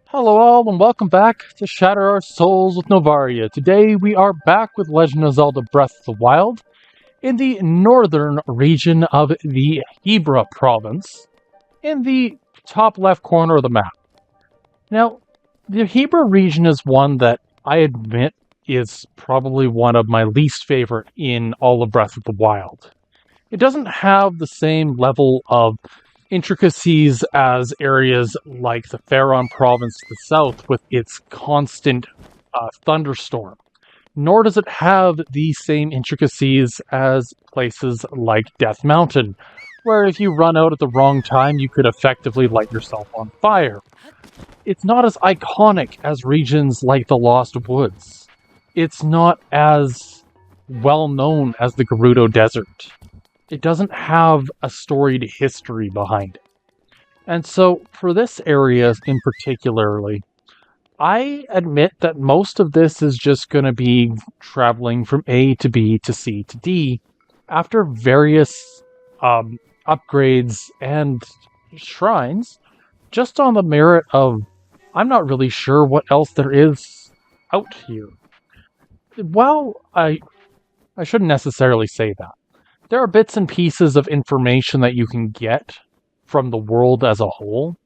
Hello all and welcome back to Shatter Our Souls with Novaria. Today we are back with Legend of Zelda Breath of the Wild in the northern region of the Hebra province in the top left corner of the map. Now, the Hebra region is one that I admit is probably one of my least favorite in all of Breath of the Wild. It doesn't have the same level of intricacies as areas like the Faron province to the south with its constant thunderstorm, nor does it have the same intricacies as places like Death Mountain, where if you run out at the wrong time, you could effectively light yourself on fire. It's not as iconic as regions like the Lost Woods. It's not as well known as the Gerudo Desert. It doesn't have a storied history behind it. And so, for this area in particularly, I admit that most of this is just going to be traveling from A to B to C to D after various upgrades and shrines, just on the merit of I'm not really sure what else there is out here. Well, I shouldn't necessarily say that. There are bits and pieces of information that you can get from the world as a whole,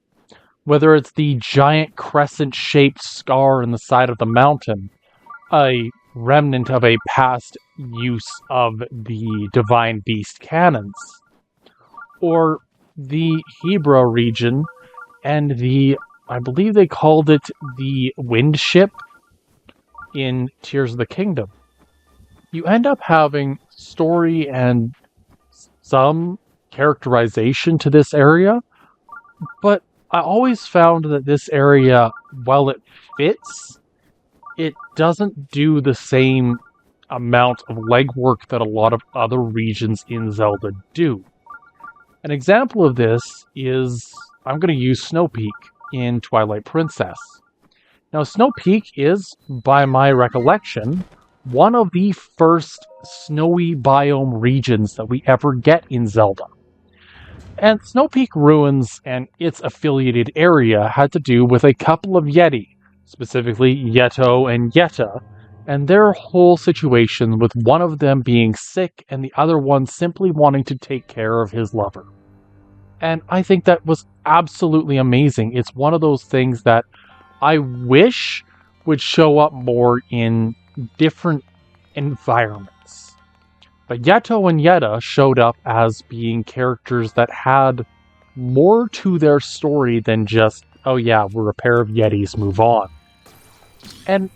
whether it's the giant crescent-shaped scar in the side of the mountain, a remnant of a past use of the Divine Beast cannons, or the Hebra region and I believe they called it the Wind Ship in Tears of the Kingdom. You end up having story and some characterization to this area, but I always found that this area, while it fits, it doesn't do the same amount of legwork that a lot of other regions in Zelda do. An example of this is, I'm going to use Snow Peak in Twilight Princess. Now, Snow Peak is, by my recollection, one of the first snowy biome regions that we ever get in Zelda. And Snow Peak Ruins and its affiliated area had to do with a couple of Yeti, specifically Yeto and Yetta, and their whole situation with one of them being sick and the other one simply wanting to take care of his lover. And I think that was absolutely amazing. It's one of those things that I wish would show up more in different environments. But Yeto and Yetta showed up as being characters that had more to their story than just, oh yeah, we're a pair of Yetis, move on. And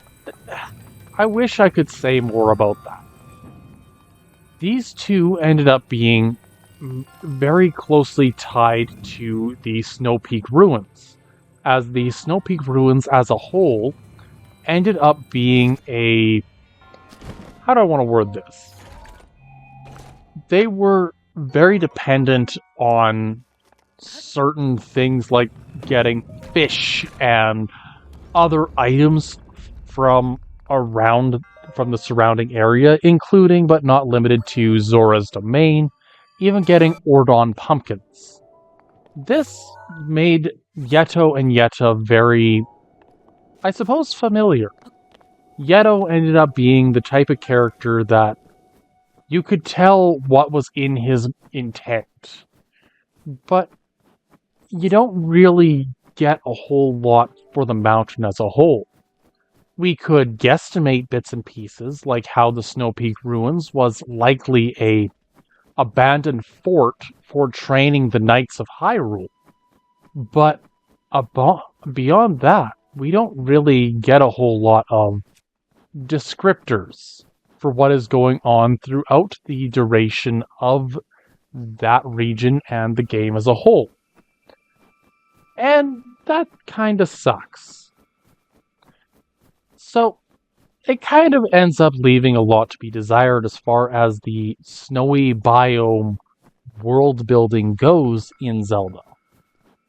I wish I could say more about that. These two ended up being very closely tied to the Snow Peak Ruins, as the Snow Peak Ruins as a whole ended up being how do I want to word this? They were very dependent on certain things like getting fish and other items from the surrounding area, including but not limited to Zora's Domain, even getting Ordon pumpkins. This made Yeto and Yetta very, I suppose, familiar. Yeto ended up being the type of character that you could tell what was in his intent, but you don't really get a whole lot for the mountain as a whole. We could guesstimate bits and pieces, like how the Snow Peak Ruins was likely a abandoned fort for training the Knights of Hyrule. But beyond that, we don't really get a whole lot of descriptors for what is going on throughout the duration of that region and the game as a whole. And that kind of sucks. So, it kind of ends up leaving a lot to be desired as far as the snowy biome world building goes in Zelda.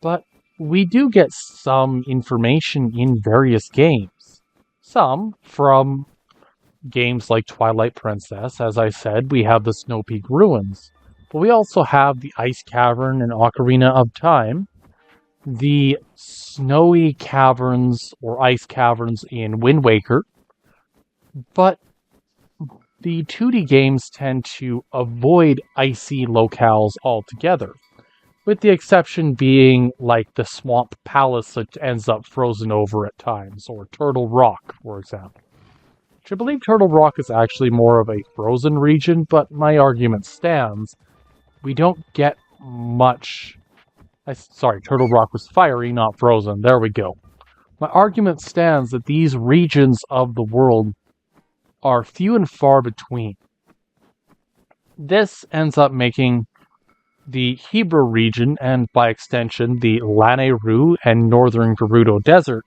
But we do get some information in various games. Some from games like Twilight Princess. As I said, we have the Snow Peak Ruins. But we also have the Ice Cavern and Ocarina of Time. the snowy caverns or ice caverns in Wind Waker, but the 2D games tend to avoid icy locales altogether, with the exception being like the Swamp Palace that ends up frozen over at times, or Turtle Rock, for example. Which I believe Turtle Rock is actually more of a frozen region, but my argument stands. We don't get much... Sorry, Turtle Rock was fiery, not frozen. There we go. My argument stands that these regions of the world are few and far between. This ends up making the Hebra region, and by extension the Lanayru and Northern Gerudo Desert,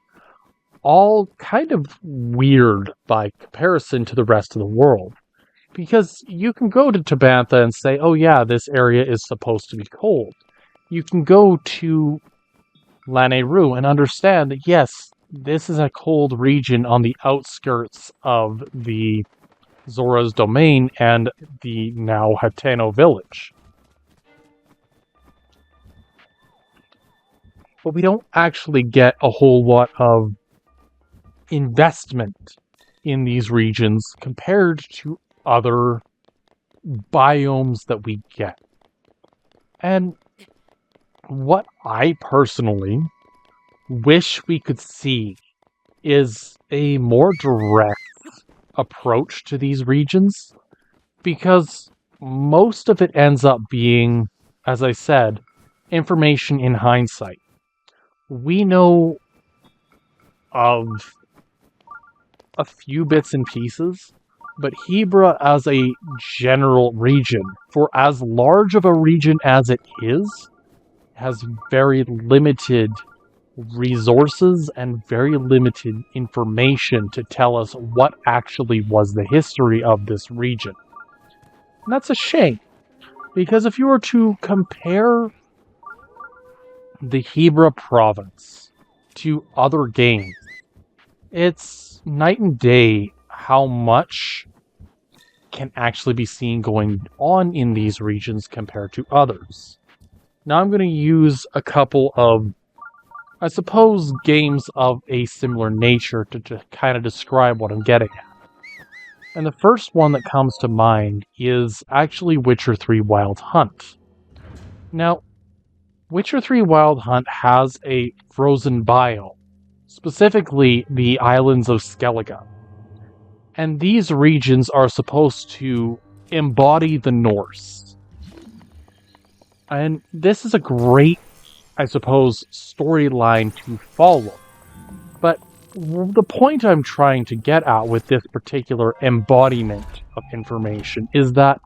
all kind of weird by comparison to the rest of the world. Because you can go to Tabantha and say, oh yeah, this area is supposed to be cold. You can go to Lanayru and understand that yes, this is a cold region on the outskirts of the Zora's domain and the now Hateno village. But we don't actually get a whole lot of investment in these regions compared to other biomes that we get. And what I personally wish we could see is a more direct approach to these regions, because most of it ends up being, as I said, information in hindsight. We know of a few bits and pieces, but Hebra as a general region, for as large of a region as it is, has very limited resources and very limited information to tell us what actually was the history of this region. And that's a shame, because if you were to compare the Hebra province to other games, it's night and day how much can actually be seen going on in these regions compared to others. Now I'm going to use a couple of, I suppose, games of a similar nature to kind of describe what I'm getting at. And the first one that comes to mind is actually Witcher 3 Wild Hunt. Now, Witcher 3 Wild Hunt has a frozen biome, specifically the islands of Skellige. And these regions are supposed to embody the Norse. And this is a great, I suppose, storyline to follow. But the point I'm trying to get at with this particular embodiment of information is that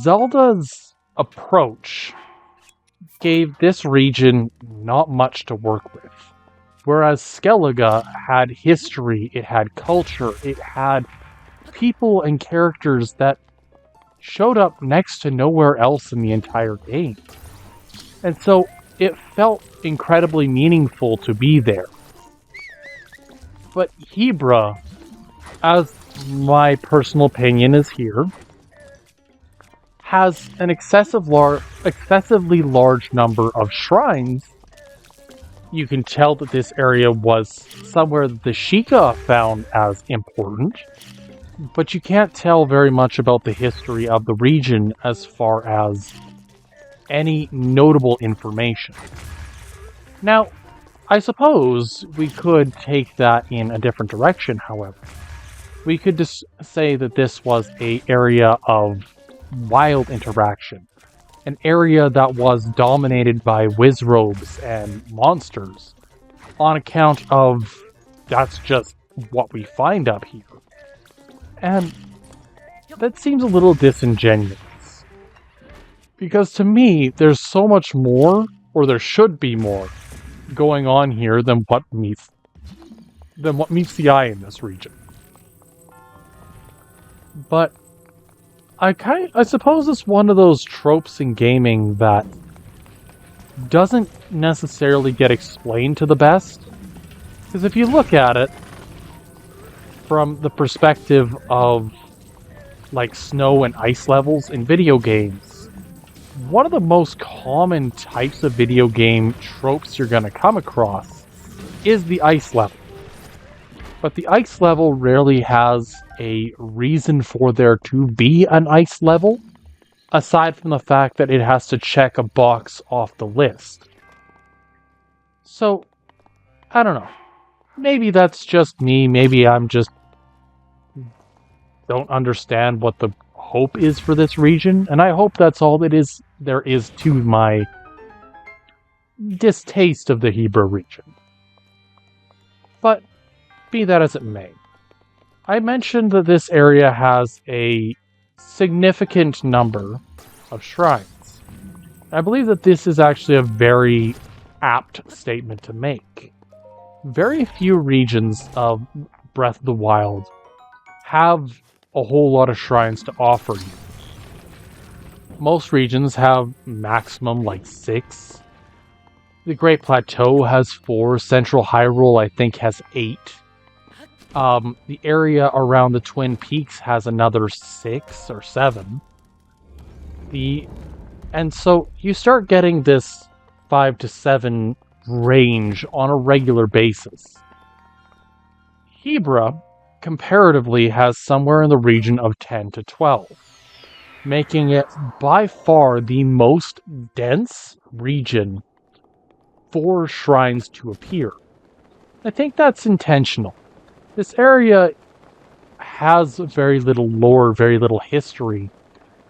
Zelda's approach gave this region not much to work with. Whereas Skellige had history, it had culture, it had people and characters that showed up next to nowhere else in the entire game. And so it felt incredibly meaningful to be there. But Hebra, as my personal opinion is here, has an excessively large number of shrines. You can tell that this area was somewhere that the Sheikah found as important, but you can't tell very much about the history of the region as far as any notable information. Now, I suppose we could take that in a different direction, however. We could just say that this was an area of wild interaction, an area that was dominated by wizrobes and monsters, on account of that's just what we find up here. And that seems a little disingenuous. Because to me, there's so much more, or there should be more, going on here than what meets the eye in this region. But I suppose it's one of those tropes in gaming that doesn't necessarily get explained to the best. Because if you look at it from the perspective of like snow and ice levels in video games, one of the most common types of video game tropes you're going to come across is the ice level. But the ice level rarely has a reason for there to be an ice level, aside from the fact that it has to check a box off the list. So, I don't know. Maybe that's just me. Maybe I'm just don't understand what the hope is for this region, and I hope that's all there is to my distaste of the Hebra region. But be that as it may, I mentioned that this area has a significant number of shrines. I believe that this is actually a very apt statement to make. Very few regions of Breath of the Wild have a whole lot of shrines to offer you. Most regions have maximum like 6. The Great Plateau has 4. Central Hyrule, I think, has 8. The area around the Twin Peaks has another 6 or 7. And so you start getting this 5 to 7 range on a regular basis. Hebra, comparatively, has somewhere in the region of 10 to 12, making it by far the most dense region for shrines to appear. I think that's intentional. This area has very little lore, very little history,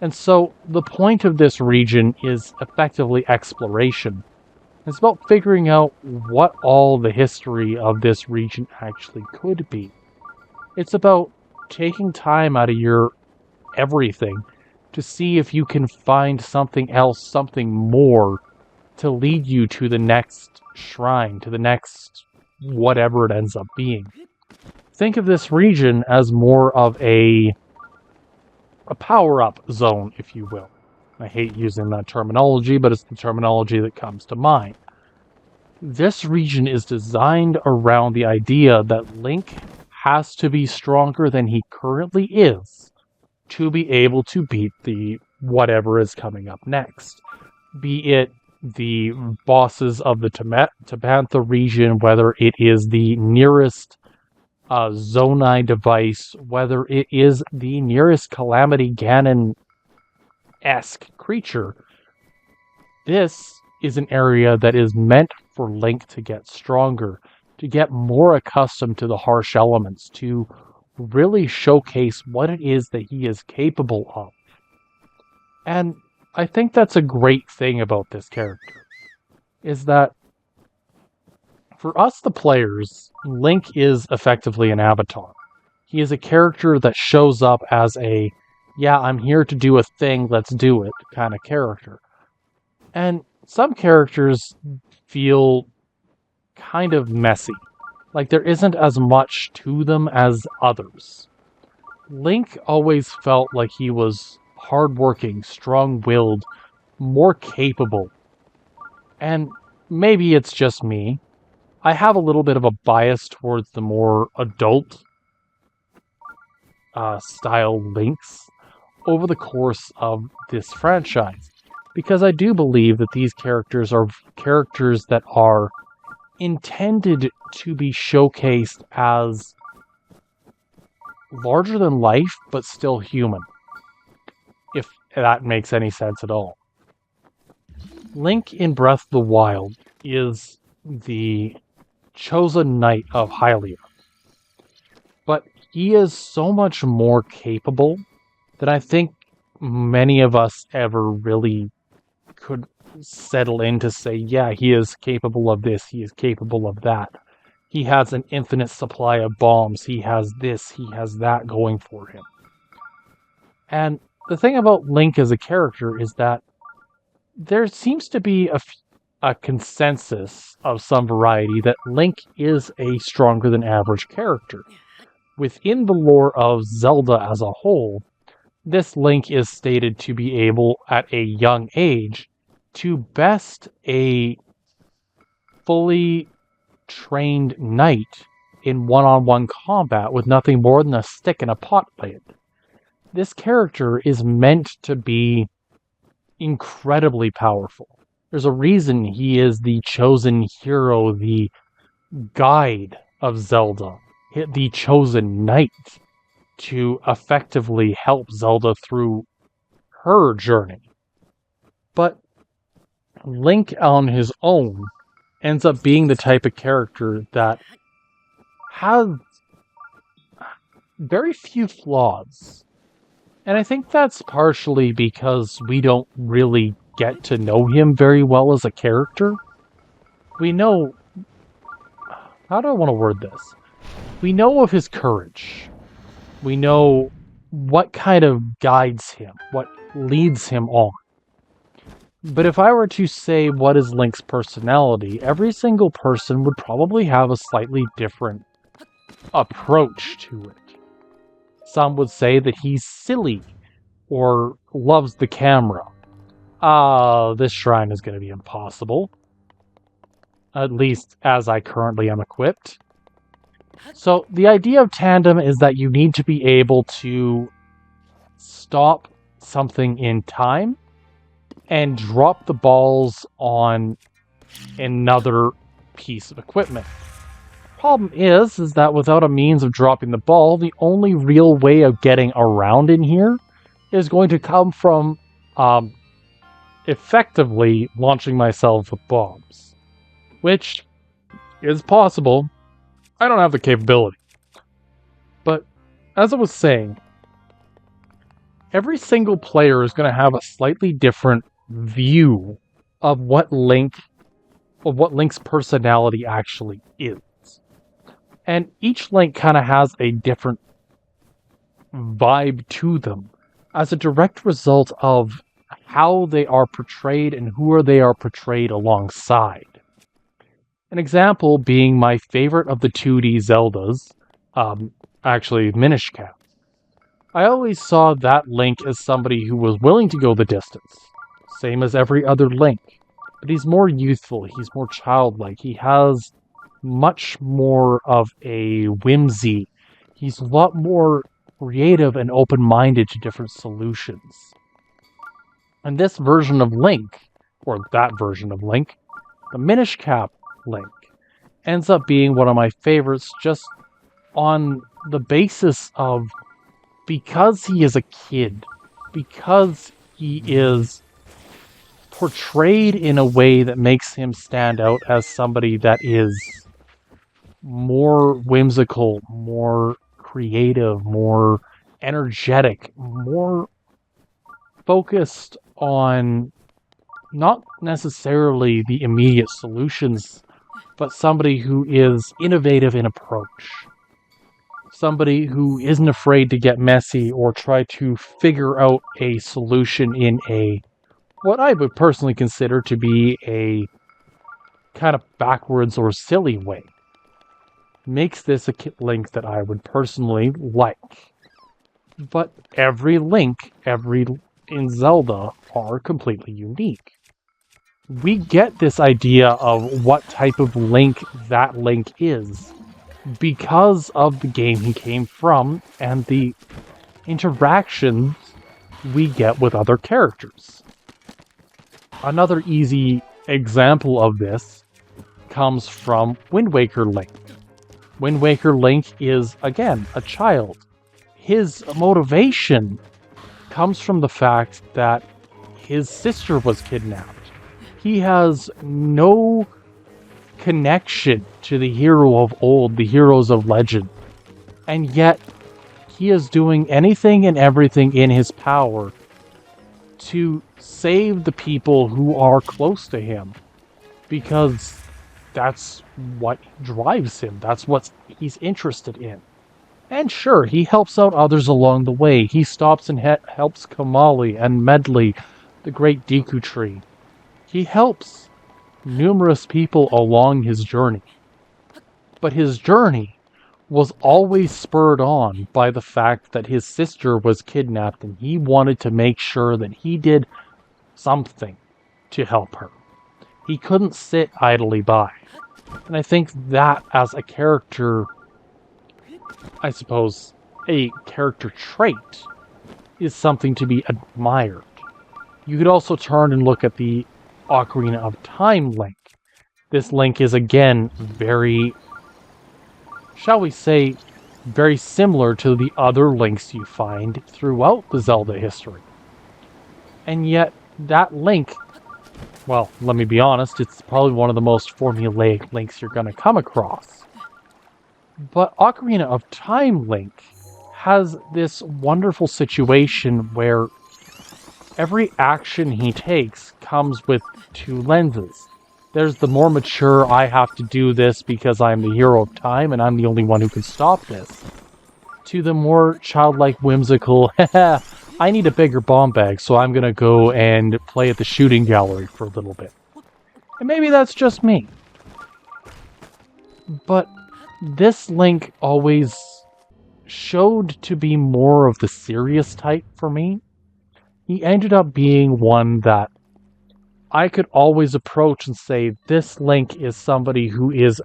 and so the point of this region is effectively exploration. It's about figuring out what all the history of this region actually could be. It's about taking time out of your everything to see if you can find something else, something more, to lead you to the next shrine, to the next whatever it ends up being. Think of this region as more of a power-up zone, if you will. I hate using that terminology, but it's the terminology that comes to mind. This region is designed around the idea that Link has to be stronger than he currently is to be able to beat the whatever is coming up next. Be it the bosses of the Tabantha region, whether it is the nearest Zonai device, whether it is the nearest Calamity Ganon-esque creature. This is an area that is meant for Link to get stronger, to get more accustomed to the harsh elements, to really showcase what it is that he is capable of. And I think that's a great thing about this character, is that for us, the players, Link is effectively an avatar. He is a character that shows up as a, yeah, I'm here to do a thing, let's do it kind of character. And some characters feel kind of messy. Like there isn't as much to them as others. Link always felt like he was hardworking, strong-willed, more capable. And maybe it's just me. I have a little bit of a bias towards the more adult style Links over the course of this franchise, because I do believe that these characters are characters that are intended to be showcased as larger than life, but still human, if that makes any sense at all. Link in Breath of the Wild is the chosen knight of Hylian, but he is so much more capable than I think many of us ever really could settle in to say, yeah, he is capable of this, he is capable of that. He has an infinite supply of bombs, he has this, he has that going for him. And the thing about Link as a character is that there seems to be a consensus of some variety that Link is a stronger than average character. Within the lore of Zelda as a whole, this Link is stated to be able, at a young age, to best a fully trained knight in one-on-one combat with nothing more than a stick and a pot lid. This character is meant to be incredibly powerful. There's a reason he is the chosen hero, the guide of Zelda, the chosen knight to effectively help Zelda through her journey. But Link on his own ends up being the type of character that has very few flaws. And I think that's partially because we don't really get to know him very well as a character. We know... How do I want to word this? We know of his courage. We know what kind of guides him, what leads him on. But if I were to say what is Link's personality, every single person would probably have a slightly different approach to it. Some would say that he's silly, or loves the camera. This shrine is going to be impossible. At least as I currently am equipped. So the idea of tandem is that you need to be able to stop something in time and drop the balls on another piece of equipment. Problem is that without a means of dropping the ball, the only real way of getting around in here is going to come from effectively launching myself with bombs. Which is possible. I don't have the capability. But as I was saying, every single player is going to have a slightly different view of what Link's personality actually is. And each Link kind of has a different vibe to them as a direct result of how they are portrayed and who they are portrayed alongside. An example being my favorite of the 2D Zeldas, actually Minish Cap. I always saw that Link as somebody who was willing to go the distance, same as every other Link, but he's more youthful, he's more childlike, he has much more of a whimsy, he's a lot more creative and open-minded to different solutions. And this version of Link, or that version of Link, the Minish Cap Link, ends up being one of my favorites just on the basis of because he is a kid, because he is portrayed in a way that makes him stand out as somebody that is more whimsical, more creative, more energetic, more focused on not necessarily the immediate solutions, but somebody who is innovative in approach. Somebody who isn't afraid to get messy or try to figure out a solution in a, what I would personally consider to be a kind of backwards or silly way. Makes this a Link that I would personally like. But every Link, in Zelda, are completely unique. We get this idea of what type of Link that Link is because of the game he came from and the interactions we get with other characters. Another easy example of this comes from Wind Waker Link. Wind Waker Link is, again, a child. His motivation comes from the fact that his sister was kidnapped. He has no connection to the hero of old, the heroes of legend. And yet, he is doing anything and everything in his power to save the people who are close to him. Because that's what drives him. That's what he's interested in. And sure, he helps out others along the way. He stops and helps Kamali and Medley, the great Deku Tree. He helps numerous people along his journey. But his journey was always spurred on by the fact that his sister was kidnapped and he wanted to make sure that he did something to help her. He couldn't sit idly by. And I think that as a character, I suppose, a character trait is something to be admired. You could also turn and look at the Ocarina of Time link. This link is again very, shall we say, very similar to the other links you find throughout the Zelda history. And yet, that link, well, let me be honest, it's probably one of the most formulaic links you're going to come across. But Ocarina of Time Link has this wonderful situation where every action he takes comes with two lenses. There's the more mature, I have to do this because I'm the hero of time and I'm the only one who can stop this, to the more childlike, whimsical, I need a bigger bomb bag, so I'm gonna go and play at the shooting gallery for a little bit. And maybe that's just me. But this Link always showed to be more of the serious type for me. He ended up being one that I could always approach and say, this Link is somebody who is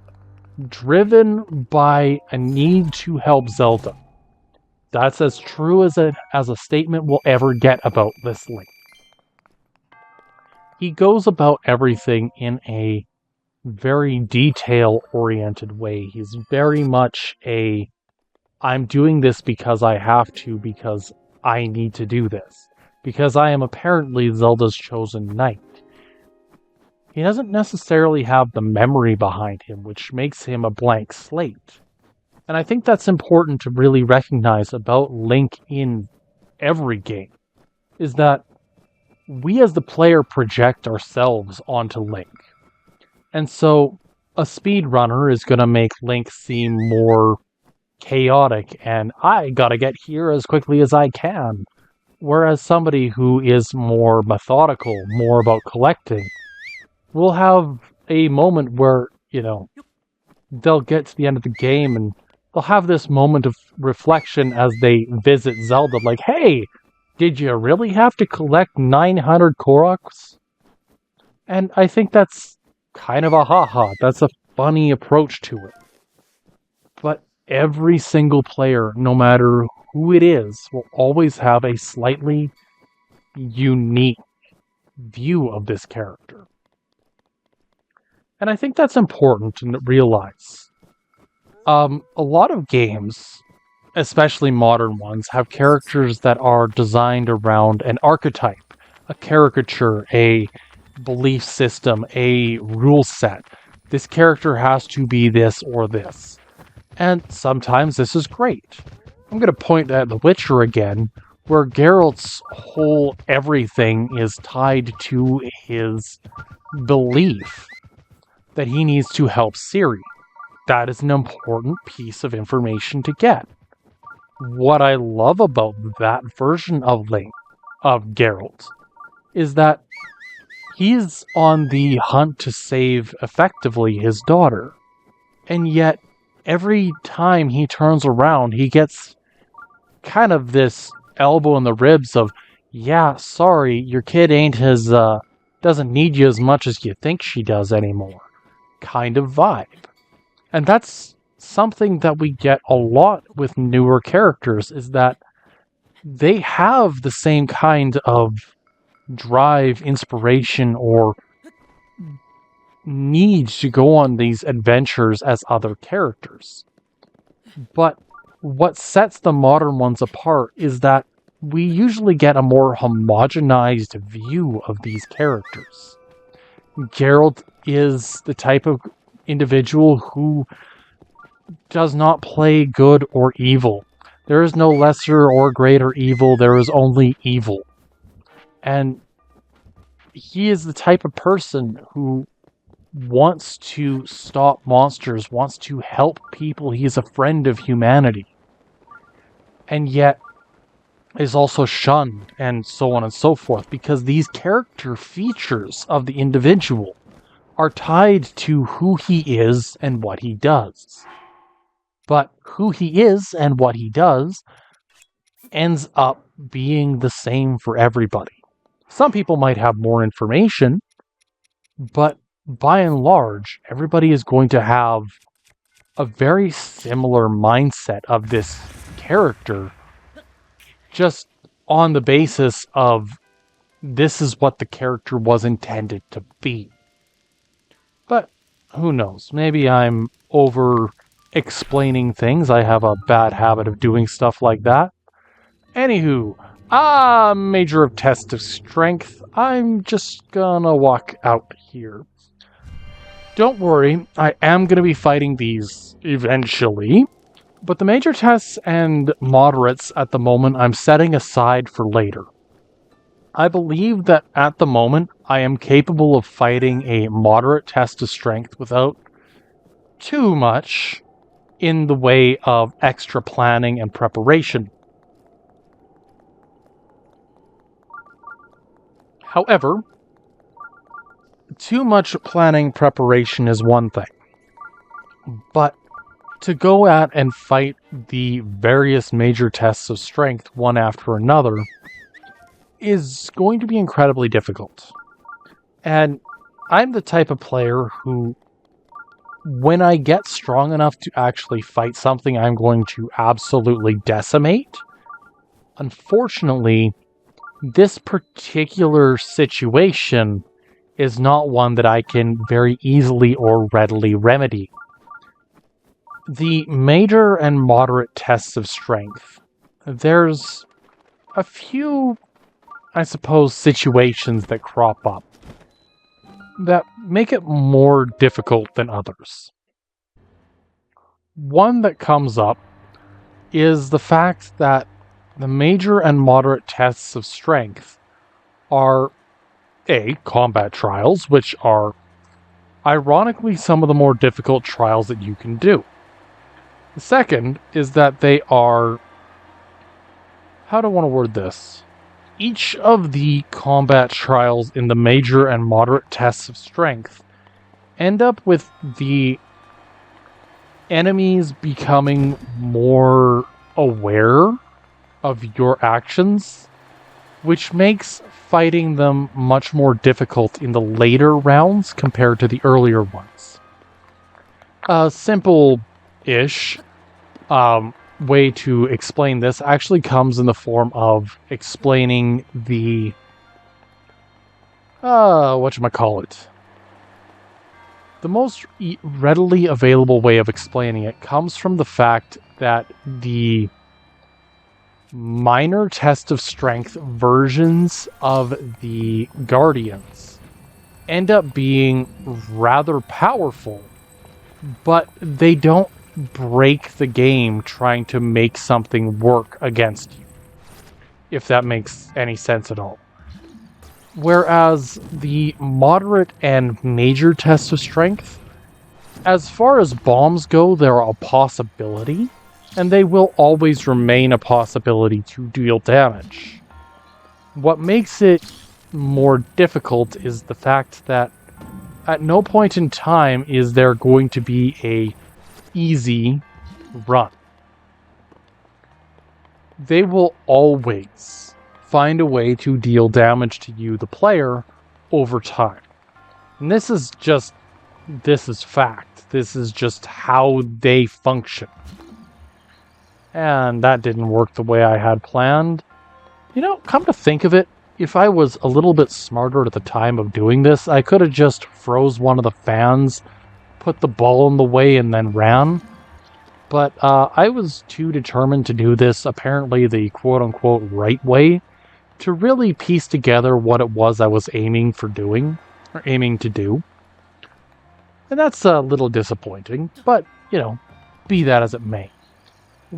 driven by a need to help Zelda. That's as true as a statement will ever get about this Link. He goes about everything in a very detail-oriented way. He's very much I'm doing this because I have to, because I need to do this. Because I am apparently Zelda's chosen knight. He doesn't necessarily have the memory behind him, which makes him a blank slate. And I think that's important to really recognize about Link in every game, is that we as the player project ourselves onto Link. And so a speedrunner is going to make Link seem more chaotic and I gotta get here as quickly as I can. Whereas somebody who is more methodical, more about collecting, will have a moment where, they'll get to the end of the game and they'll have this moment of reflection as they visit Zelda, like, hey, did you really have to collect 900 Koroks? And I think that's kind of a haha. That's a funny approach to it. But every single player, no matter who it is, will always have a slightly unique view of this character. And I think that's important to realize. A lot of games, especially modern ones, have characters that are designed around an archetype, a caricature, a belief system, a rule set. This character has to be this or this. And sometimes this is great. I'm going to point at The Witcher again, where Geralt's whole everything is tied to his belief that he needs to help Ciri. That is an important piece of information to get. What I love about that version of Geralt, is that he's on the hunt to save, effectively, his daughter. And yet, every time he turns around, he gets kind of this elbow in the ribs of, yeah, sorry, your kid doesn't need you as much as you think she does anymore. Kind of vibe. And that's something that we get a lot with newer characters, is that they have the same kind of drive, inspiration, or need to go on these adventures as other characters. But what sets the modern ones apart is that we usually get a more homogenized view of these characters. Geralt is the type of individual who does not play good or evil. There is no lesser or greater evil, there is only evil. And he is the type of person who wants to stop monsters, wants to help people. He is a friend of humanity. And yet is also shunned, and so on and so forth, because these character features of the individual are tied to who he is and what he does. But who he is and what he does ends up being the same for everybody. Some people might have more information, but by and large, everybody is going to have a very similar mindset of this character, just on the basis of this is what the character was intended to be. But who knows? Maybe I'm over explaining things. I have a bad habit of doing stuff like that. Anywho, major of test of strength. I'm just gonna walk out here. Don't worry, I am gonna be fighting these eventually. But the major tests and moderates at the moment I'm setting aside for later. I believe that at the moment I am capable of fighting a moderate test of strength without too much in the way of extra planning and preparation. However, too much planning preparation is one thing, but to go at and fight the various major tests of strength one after another is going to be incredibly difficult. And I'm the type of player who, when I get strong enough to actually fight something I'm going to absolutely decimate, unfortunately, this particular situation is not one that I can very easily or readily remedy. The major and moderate tests of strength, there's a few, I suppose, situations that crop up that make it more difficult than others. One that comes up is the fact that the major and moderate tests of strength are combat trials, which are ironically some of the more difficult trials that you can do. The second is that they are, how do I want to word this? Each of the combat trials in the major and moderate tests of strength end up with the enemies becoming more aware of your actions, which makes fighting them much more difficult in the later rounds compared to the earlier ones. A simple-ish way to explain this actually comes in the form of explaining the whatchamacallit. The most readily available way of explaining it comes from the fact that the minor test of strength versions of the Guardians end up being rather powerful, but they don't break the game trying to make something work against you, if that makes any sense at all. Whereas the moderate and major tests of strength, as far as bombs go, they're a possibility, and they will always remain a possibility to deal damage. What makes it more difficult is the fact that at no point in time is there going to be a easy run. They will always find a way to deal damage to you, the player, over time. And this is fact. This is just how they function. And that didn't work the way I had planned. You know, come to think of it, if I was a little bit smarter at the time of doing this, I could have just froze one of the fans, put the ball in the way, and then ran. But I was too determined to do this, apparently the quote-unquote right way, to really piece together what it was I was aiming to do. And that's a little disappointing, but, you know, be that as it may.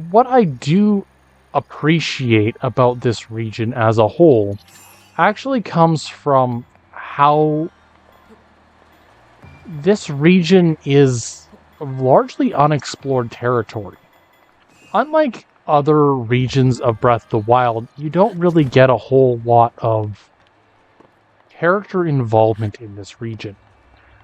What I do appreciate about this region as a whole actually comes from how this region is largely unexplored territory. Unlike other regions of Breath of the Wild, you don't really get a whole lot of character involvement in this region.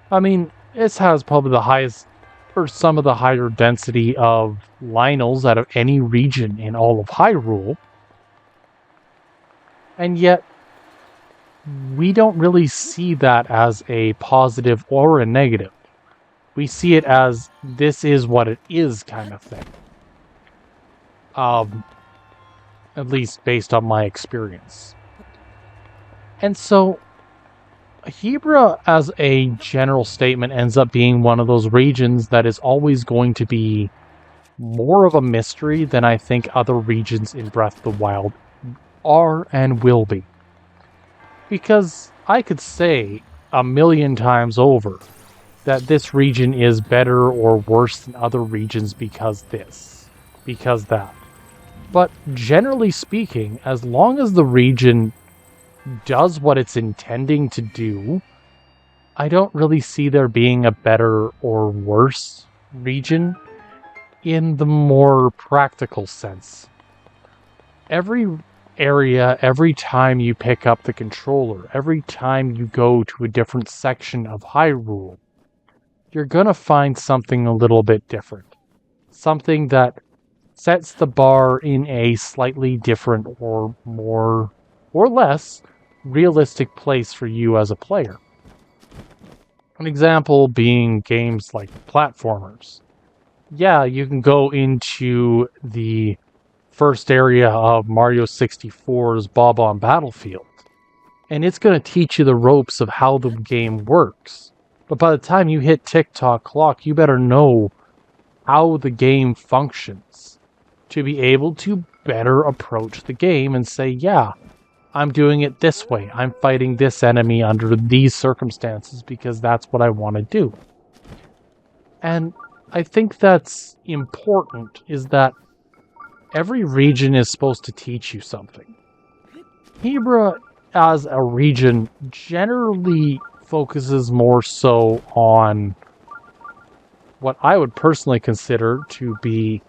I mean, this has probably the highest, or some of the higher density of Lynels out of any region in all of Hyrule. And yet, we don't really see that as a positive or a negative. We see it as, this is what it is kind of thing. At least based on my experience. And so Hebra, as a general statement, ends up being one of those regions that is always going to be more of a mystery than I think other regions in Breath of the Wild are and will be. Because I could say a million times over that this region is better or worse than other regions because this, because that. But generally speaking, as long as the region does what it's intending to do, I don't really see there being a better or worse region in the more practical sense. Every area, every time you pick up the controller, every time you go to a different section of Hyrule, you're gonna find something a little bit different. Something that sets the bar in a slightly different or more or less realistic place for you as a player. An example being games like platformers. Yeah, you can go into the first area of Mario 64's Bob-on Battlefield, and it's going to teach you the ropes of how the game works. But by the time you hit tick-tock clock, you better know how the game functions to be able to better approach the game and say, yeah, I'm doing it this way. I'm fighting this enemy under these circumstances because that's what I want to do. And I think that's important, is that every region is supposed to teach you something. Hebra, as a region, generally focuses more so on what I would personally consider to be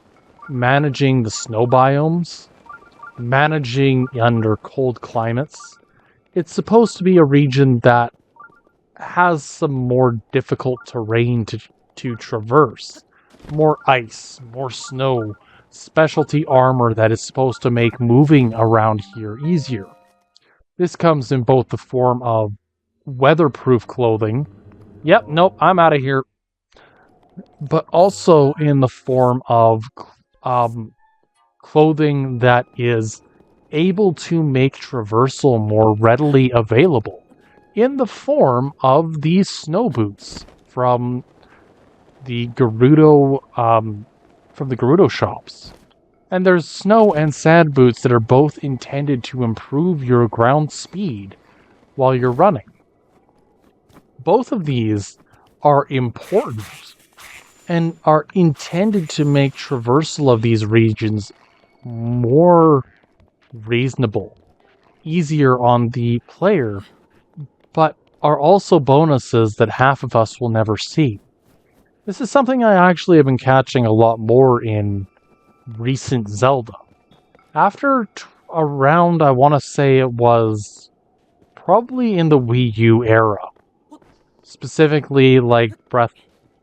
managing the snow biomes, managing under cold climates. It's supposed to be a region that has some more difficult terrain to traverse. More ice, more snow, specialty armor that is supposed to make moving around here easier. This comes in both the form of weatherproof clothing. Yep, nope, I'm out of here. But also in the form of clothing that is able to make traversal more readily available in the form of these snow boots from the Gerudo shops. And there's snow and sand boots that are both intended to improve your ground speed while you're running. Both of these are important and are intended to make traversal of these regions more reasonable, easier on the player, but are also bonuses that half of us will never see. This is something I actually have been catching a lot more in recent Zelda. After around, I want to say it was probably in the Wii U era, specifically like Breath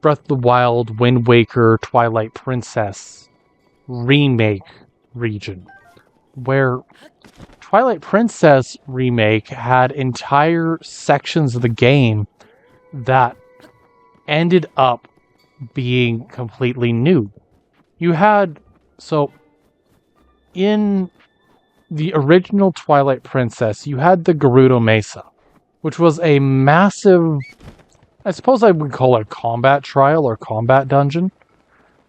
of the Wild, Wind Waker, Twilight Princess remake region, where Twilight Princess remake had entire sections of the game that ended up being completely new. You had, so in the original Twilight Princess, you had the Gerudo Mesa, which was a massive, I suppose I would call it a combat trial or combat dungeon,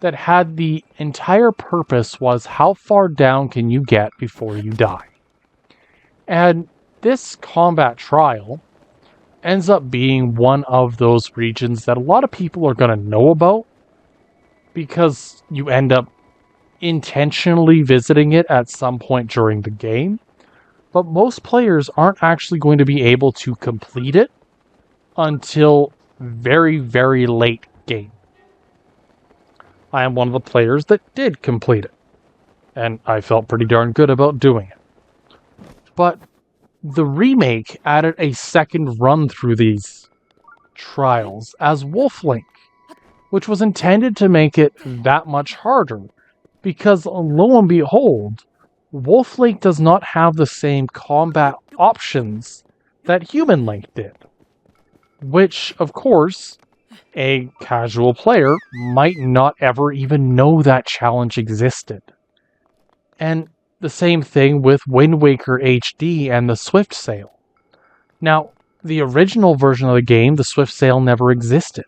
that had the entire purpose was how far down can you get before you die. And this combat trial ends up being one of those regions that a lot of people are going to know about because you end up intentionally visiting it at some point during the game. But most players aren't actually going to be able to complete it until very, very late game. I am one of the players that did complete it, and I felt pretty darn good about doing it. But the remake added a second run through these trials as Wolf Link, which was intended to make it that much harder, because lo and behold, Wolf Link does not have the same combat options that Human Link did, which, of course, a casual player might not ever even know that challenge existed. And the same thing with Wind Waker HD and the Swift Sail. Now, the original version of the game, the Swift Sail, never existed.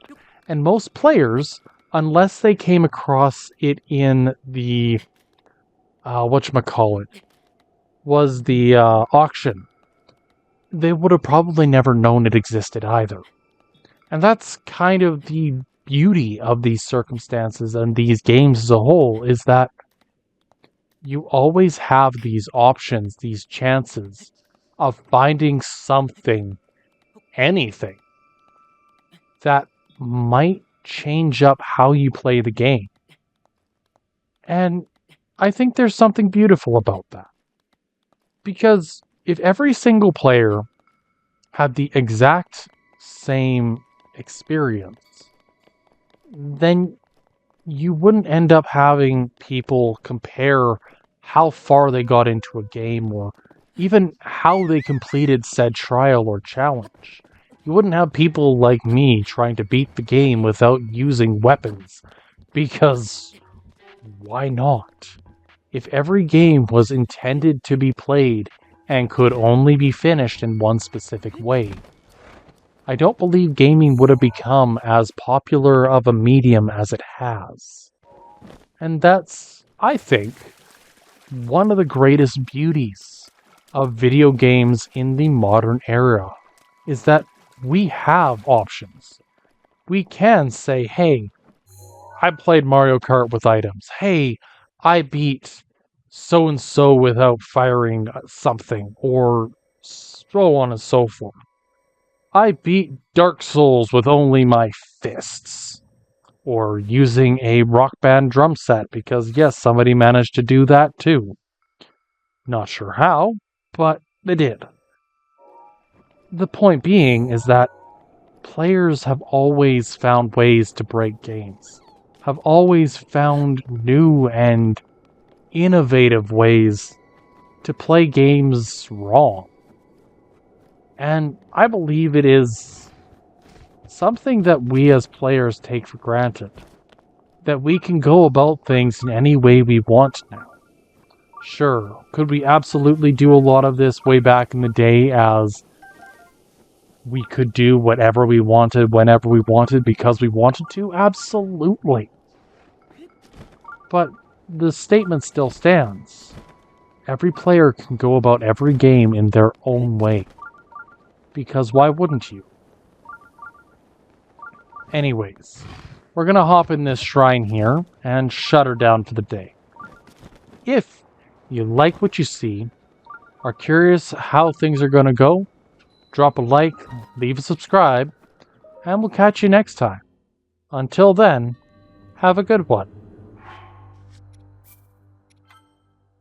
And most players, unless they came across it in the, whatchamacallit, was the auction, they would have probably never known it existed either. And that's kind of the beauty of these circumstances and these games as a whole, is that you always have these options, these chances of finding something, anything, that might change up how you play the game. And I think there's something beautiful about that. Because if every single player had the exact same experience, then you wouldn't end up having people compare how far they got into a game or even how they completed said trial or challenge. You wouldn't have people like me trying to beat the game without using weapons, because why not? If every game was intended to be played and could only be finished in one specific way, I don't believe gaming would have become as popular of a medium as it has. And that's, I think, one of the greatest beauties of video games in the modern era, is that we have options. We can say, hey, I played Mario Kart with items. Hey, I beat so-and-so without firing something, or so on and so forth. I beat Dark Souls with only my fists, or using a Rock Band drum set, because yes, somebody managed to do that too. Not sure how, but they did. The point being is that players have always found ways to break games, have always found new and innovative ways to play games wrong. And I believe it is something that we as players take for granted, that we can go about things in any way we want now. Sure, could we absolutely do a lot of this way back in the day, as we could do whatever we wanted, whenever we wanted, because we wanted to? Absolutely. But the statement still stands. Every player can go about every game in their own way. Because why wouldn't you? Anyways, we're gonna hop in this shrine here and shut her down for the day. If you like what you see, are curious how things are gonna go, drop a like, leave a subscribe, and we'll catch you next time. Until then, have a good one.